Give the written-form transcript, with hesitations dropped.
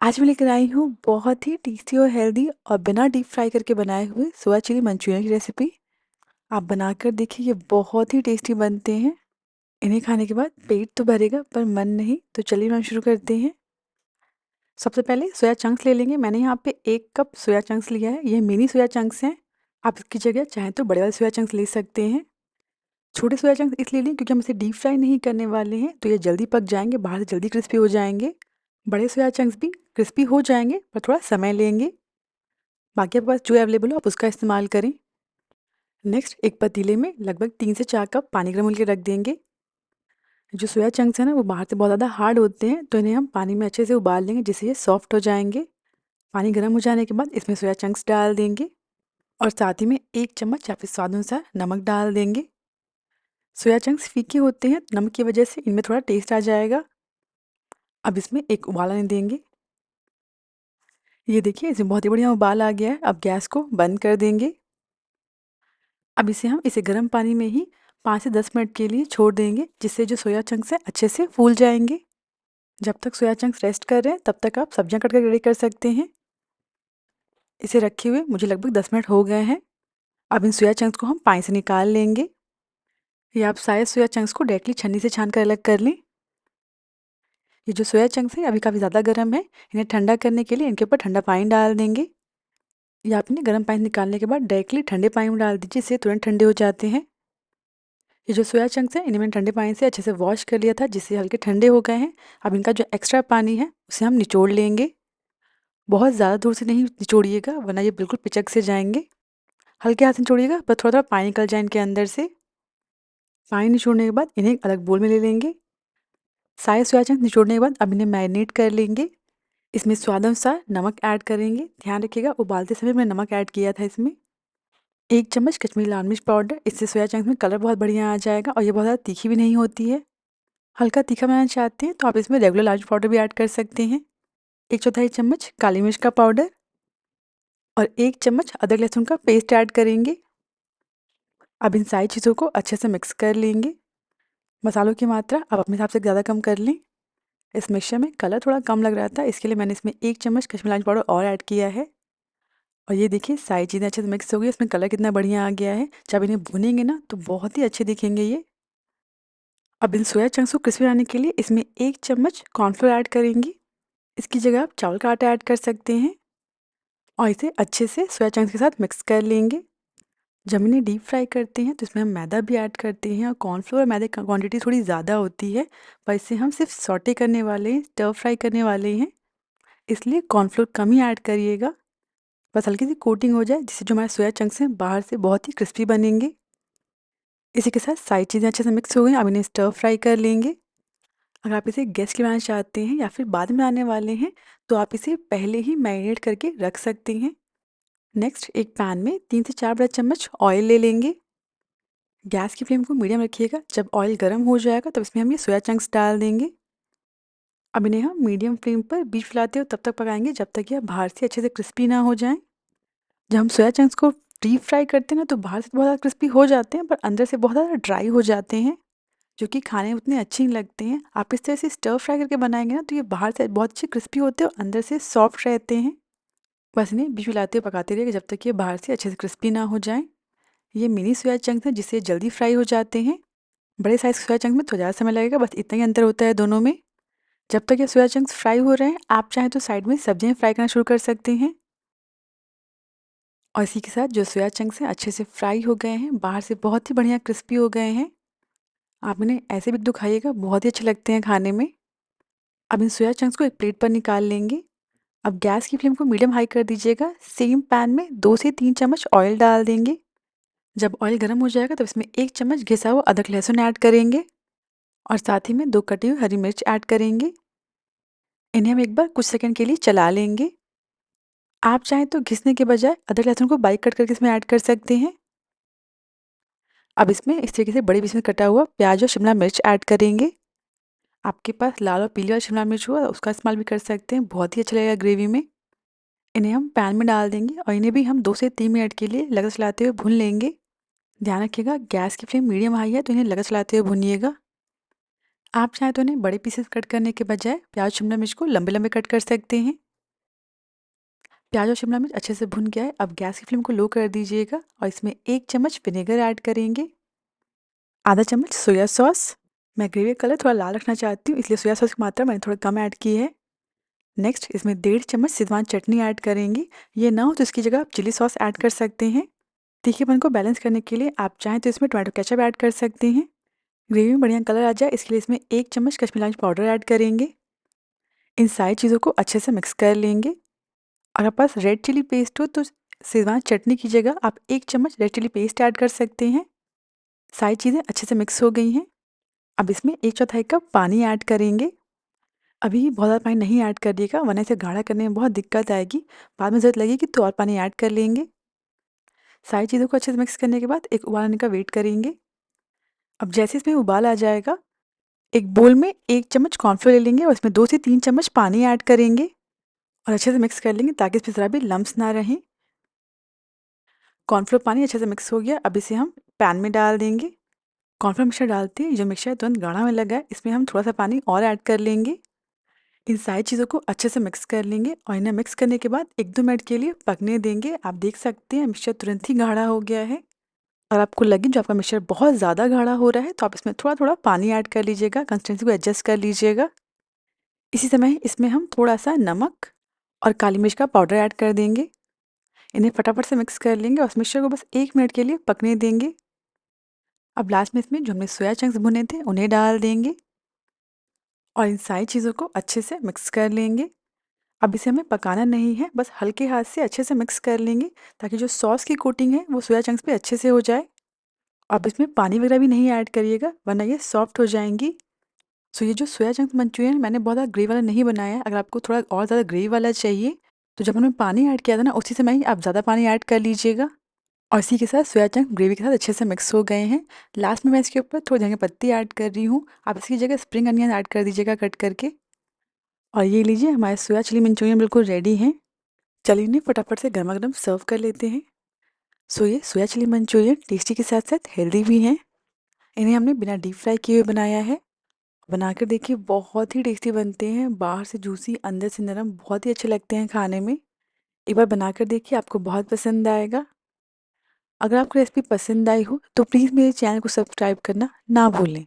आज मैं लेकर आई हूँ बहुत ही टेस्टी और हेल्दी और बिना डीप फ्राई करके बनाए हुए सोया चिली मंचूरियन की रेसिपी। आप बनाकर देखिए, ये बहुत ही टेस्टी बनते हैं। इन्हें खाने के बाद पेट तो भरेगा पर मन नहीं। तो चलिए हम शुरू करते हैं। सबसे पहले सोया चंक्स ले लेंगे। मैंने यहाँ पे 1 कप सोया चंक्स लिया है। ये मिनी सोया चंक्स हैं। आप इसकी जगह चाहें तो बड़े वाले सोया चंक्स ले सकते हैं। छोटे सोया चंक्स इसलिए लें क्योंकि हम इसे डीप फ्राई नहीं करने वाले हैं, तो ये जल्दी पक जाएंगे, बाहर से जल्दी क्रिस्पी हो जाएंगे। बड़े सोया चंक्स भी क्रिस्पी हो जाएंगे पर थोड़ा समय लेंगे। बाकी आपके पास जो अवेलेबल हो आप उसका इस्तेमाल करें। नेक्स्ट, एक पतीले में लगभग 3 से 4 कप पानी गर्म होने के रख देंगे। जो सोया चंक्स हैं ना, वो बाहर से बहुत ज़्यादा हार्ड होते हैं, तो इन्हें हम पानी में अच्छे से उबाल लेंगे जिससे ये सॉफ्ट हो जाएंगे। पानी गर्म हो जाने के बाद इसमें सोया चंक्स डाल देंगे और साथ ही में 1 चम्मच या फिर स्वाद अनुसार नमक डाल देंगे। सोया चंक्स फीके होते हैं, तो नमक की वजह से इनमें थोड़ा टेस्ट आ जाएगा। अब इसमें एक उबाल आने देंगे। ये देखिए, इसमें बहुत ही बढ़िया उबाल आ गया है। अब गैस को बंद कर देंगे। अब इसे गर्म पानी में ही 5 से 10 मिनट के लिए छोड़ देंगे, जिससे जो सोया चंक्स हैं अच्छे से फूल जाएंगे। जब तक सोया चंक्स रेस्ट कर रहे हैं तब तक आप सब्जियां कट कर रेडी कर सकते हैं। इसे रखे हुए मुझे लगभग 10 मिनट हो गए हैं। अब इन सोया चंक्स को हम पानी से निकाल लेंगे, या आप सारे सोया चंक्स को डायरेक्टली छन्नी से छान कर अलग कर लें। ये जो सोया चंक्स हैं अभी काफ़ी ज़्यादा गर्म है। इन्हें ठंडा करने के लिए इनके ऊपर ठंडा पानी डाल देंगे, या आप इन्हें गर्म पानी निकालने के बाद डायरेक्टली ठंडे पानी में डाल दीजिए, इससे तुरंत ठंडे हो जाते हैं। ये जो सोया चंक्स हैं इन्हें मैंने ठंडे पानी से अच्छे से वॉश कर लिया था, जिससे हल्के ठंडे हो गए हैं। अब इनका जो एक्स्ट्रा पानी है उसे हम निचोड़ लेंगे। बहुत ज़्यादा दूर से नहीं निचोड़िएगा, वरना ये बिल्कुल पिचक से जाएंगे। हल्के हाथ से निचोड़िएगा, पर थोड़ा थोड़ा पानी निकल जाए इनके अंदर से। पानी निचोड़ने के बाद इन्हें एक अलग बोल में ले लेंगे। सारे सोया चंक्स निचोड़ने के बाद अब इन्हें मैरिनेट कर लेंगे। इसमें स्वाद अनुसार नमक ऐड करेंगे। ध्यान रखिएगा, उबालते समय मैंने नमक ऐड किया था इसमें। 1 चम्मच कश्मीरी लाल मिर्च पाउडर, इससे सोया चंक्स में कलर बहुत बढ़िया आ जाएगा और ये बहुत ज़्यादा तीखी भी नहीं होती है। हल्का तीखा बनाना चाहते हैं तो आप इसमें रेगुलर लाल मिर्च पाउडर भी ऐड कर सकते हैं। 1/4 चम्मच काली मिर्च का पाउडर और 1 चम्मच अदरक लहसुन का पेस्ट ऐड करेंगे। अब इन सारी चीज़ों को अच्छे से मिक्स कर लेंगे। मसालों की मात्रा आप अपने हिसाब से ज़्यादा कम कर लें। इस मिक्सचर में कलर थोड़ा कम लग रहा था, इसके लिए मैंने इसमें 1 चम्मच कश्मीरी लाल मिर्च पाउडर और ऐड किया है। और ये देखिए, सारी चीज़ें अच्छे से मिक्स हो गई। इसमें कलर कितना बढ़िया आ गया है। जब इन्हें भूनेंगे ना तो बहुत ही अच्छे दिखेंगे ये। अब इन सोया चंक्स को क्रिस्पी बनाने के लिए इसमें 1 चम्मच कॉर्नफ्लोर ऐड करेंगी। इसकी जगह आप चावल का आटा ऐड कर सकते हैं और इसे अच्छे से सोया चंक्स के साथ मिक्स कर लेंगे। जब इन्हें डीप फ्राई करते हैं तो इसमें हम मैदा भी ऐड करते हैं, और कॉर्नफ्लोर और मैदे की क्वांटिटी थोड़ी ज़्यादा होती है, पर इसे हम सिर्फ सौटे करने वाले हैं, स्टर फ्राई करने वाले हैं, इसलिए कॉर्नफ्लोर कम ही ऐड करिएगा। बस हल्की सी कोटिंग हो जाए, जिससे जो हमारे सोया चंक्स हैं बाहर से बहुत ही क्रिस्पी बनेंगे। इसी के साथ सारी चीज़ें अच्छे से मिक्स हो गई। अब इन्हें स्टर फ्राई कर लेंगे। अगर आप इसे गैस के बनाना चाहते हैं या फिर बाद में आने वाले हैं, तो आप इसे पहले ही मैरिनेट करके रख सकते हैं। नेक्स्ट, एक पैन में 3 से 4 बड़ा चम्मच ऑयल ले लेंगे। गैस की फ्लेम को मीडियम रखिएगा। जब ऑयल गर्म हो जाएगा तब इसमें हम ये सोया चंक्स डाल देंगे। अब इन्हें हम मीडियम फ्लेम पर बीच फैलाते हुए तब तक पकाएंगे जब तक ये बाहर से अच्छे से क्रिस्पी ना हो जाएं। जब हम सोया चंक्स को डीप फ्राई करते हैं ना, तो बाहर से बहुत ज़्यादा क्रिस्पी हो जाते हैं, पर अंदर से बहुत ज़्यादा ड्राई हो जाते हैं, जो कि खाने में उतने अच्छे नहीं लगते हैं। आप इस तरह से स्टर फ्राई करके बनाएंगे ना, तो ये बाहर से बहुत अच्छे क्रिस्पी होते हैं और अंदर से सॉफ्ट रहते हैं। बस इन्हें बीच फैलाते हुए पकाते रहिएगा जब तक ये बाहर से अच्छे से क्रिस्पी ना हो जाएं। ये मिनी सोया चंक्स हैं, जिससे जल्दी फ्राई हो जाते हैं। बड़े साइज़ सोया चंक्स में तो ज़्यादा समय लगेगा, बस इतना ही अंतर होता है दोनों में। जब तक ये सोया चंक्स फ्राई हो रहे हैं, आप चाहें तो साइड में सब्जियां फ्राई करना शुरू कर सकते हैं। और इसी के साथ जो सोया चंक्स हैं अच्छे से फ्राई हो गए हैं, बाहर से बहुत ही बढ़िया क्रिस्पी हो गए हैं। आप इन्हें ऐसे भी तो खाइएगा, बहुत ही अच्छे लगते हैं खाने में। अब इन सोया चंक्स को एक प्लेट पर निकाल लेंगे। अब गैस की फ्लेम को मीडियम हाई कर दीजिएगा। सेम पैन में 2 से 3 चम्मच ऑयल डाल देंगे। जब ऑयल गर्म हो जाएगा तब इसमें 1 चम्मच घिसा हुआ अदरक लहसुन ऐड करेंगे और साथ ही में 2 कटी हुई हरी मिर्च ऐड करेंगे। इन्हें हम एक बार कुछ सेकंड के लिए चला लेंगे। आप चाहें तो घिसने के बजाय अदरक लहसुन को बारीक कट करके इसमें ऐड कर सकते हैं। अब इसमें इस तरीके से बड़े पीस में कटा हुआ प्याज और शिमला मिर्च ऐड करेंगे। आपके पास लाल और पीली वाला शिमला मिर्च हुआ उसका इस्तेमाल भी कर सकते हैं, बहुत ही अच्छा लगेगा ग्रेवी में। इन्हें हम पैन में डाल देंगे और इन्हें भी हम 2 से 3 मिनट के लिए लगातार चलाते हुए भून लेंगे। ध्यान रखिएगा, गैस की फ्लेम मीडियम हाई है, तो इन्हें लगातार चलाते हुए भूनिएगा। आप चाहें तो इन्हें बड़े पीसेस कट करने के बजाय प्याज शिमला मिर्च को लंबे लंबे कट कर सकते हैं। प्याज और शिमला मिर्च अच्छे से भुन गया है। अब गैस की फ्लेम को लो कर दीजिएगा और इसमें 1 चम्मच विनेगर ऐड करेंगे, आधा चम्मच सोया सॉस। मैं ग्रेवी का कलर थोड़ा लाल रखना चाहती हूँ, इसलिए सोया सॉस की मात्रा मैंने थोड़ा कम ऐड की है। नेक्स्ट इसमें 1.5 चम्मच शेज़वान चटनी ऐड करेंगे। ये ना हो तो इसकी जगह आप चिली सॉस ऐड कर सकते हैं। तीखेपन को बैलेंस करने के लिए आप चाहें तो इसमें टोमेटो केचप ऐड कर सकते हैं। ग्रेवी में बढ़िया कलर आ जाए इसके लिए इसमें 1 चम्मच कश्मीरी लाल मिर्च पाउडर ऐड करेंगे। इन सारी चीज़ों को अच्छे से मिक्स कर लेंगे। अगर आपके पास रेड चिली पेस्ट हो तो शेज़वान चटनी की जगह आप 1 चम्मच रेड चिली पेस्ट ऐड कर सकते हैं। सारी चीज़ें अच्छे से मिक्स हो गई हैं। अब इसमें 1/4 कप पानी ऐड करेंगे। अभी बहुत ज़्यादा पानी नहीं ऐड करिएगा वरना इसे गाढ़ा करने में बहुत दिक्कत आएगी। बाद में ज़रूरत लगेगी तो और पानी ऐड कर लेंगे। सारी चीज़ों को अच्छे से मिक्स करने के बाद एक उबाल आने का वेट करेंगे। अब जैसे इसमें उबाल आ जाएगा, एक बोल में 1 चम्मच कॉर्नफ्लोर ले लेंगे और इसमें 2 से 3 चम्मच पानी ऐड करेंगे और अच्छे से मिक्स कर लेंगे ताकि इसमें ज़रा भी लम्प्स ना रहें। कॉर्नफ्लोर पानी अच्छे से मिक्स हो गया, अब इसे हम पैन में डाल देंगे। कॉर्नफ्लोर मिक्सचर डालते ही जो मिक्सचर तुरंत गाढ़ा होने लगा है, इसमें हम थोड़ा-सा पानी और ऐड कर लेंगे। इन सारी चीज़ों को अच्छे से मिक्स कर लेंगे और इन्हें मिक्स करने के बाद 1-2 मिनट के लिए पकने देंगे। आप देख सकते हैं मिक्सचर तुरंत ही गाढ़ा हो गया है। अगर आपको लगे जो आपका मिक्सचर बहुत ज़्यादा गाढ़ा हो रहा है तो आप इसमें थोड़ा-थोड़ा पानी ऐड कर लीजिएगा, कंसिस्टेंसी को एडजस्ट कर लीजिएगा। इसी समय इसमें हम थोड़ा-सा नमक और काली मिर्च का पाउडर ऐड कर देंगे। इन्हें फटाफट से मिक्स कर लेंगे और इस मिक्सचर को बस 1 मिनट के लिए पकने देंगे। अब लास्ट में इसमें जो हमने सोया चंक्स भुने थे उन्हें डाल देंगे और इन सारी चीज़ों को अच्छे से मिक्स कर लेंगे। अब इसे हमें पकाना नहीं है, बस हल्के हाथ से अच्छे से मिक्स कर लेंगे ताकि जो सॉस की कोटिंग है वो सोया चंक्स पे अच्छे से हो जाए। अब इसमें पानी वगैरह भी नहीं ऐड करिएगा वरना ये सॉफ्ट हो जाएँगी। सो ये जो सोया चंक्स मंचूरियन मैंने बहुत ज़्यादा ग्रेवी वाला नहीं बनाया है। अगर आपको थोड़ा और ज़्यादा ग्रेवी वाला चाहिए तो जब हमने पानी ऐड किया था ना उसी समय ही आप ज़्यादा पानी ऐड कर लीजिएगा। और इसी के साथ सोया चंक ग्रेवी के साथ अच्छे से मिक्स हो गए हैं। लास्ट में मैं इसके ऊपर थोड़ी धनिया पत्ती ऐड कर रही हूँ। आप इसकी जगह स्प्रिंग अनियन ऐड कर दीजिएगा कट करके। और ये लीजिए हमारे सोया चिली मंचूरियन बिल्कुल रेडी हैं। चलिए इन्हें फटाफट से गरमा-गरम सर्व कर लेते हैं। सो ये सोया चिली मंचूरियन टेस्टी के साथ-साथ हेल्दी भी हैं। इन्हें हमने बिना डीप फ्राई किए हुए बनाया है। बनाकर देखिए बहुत ही टेस्टी बनते हैं। बाहर से जूसी अंदर से नरम बहुत ही अच्छे लगते हैं खाने में। एक बार बनाकर देखिए आपको बहुत पसंद आएगा। अगर आपको रेसिपी पसंद आई हो तो प्लीज़ मेरे चैनल को सब्सक्राइब करना ना भूलें।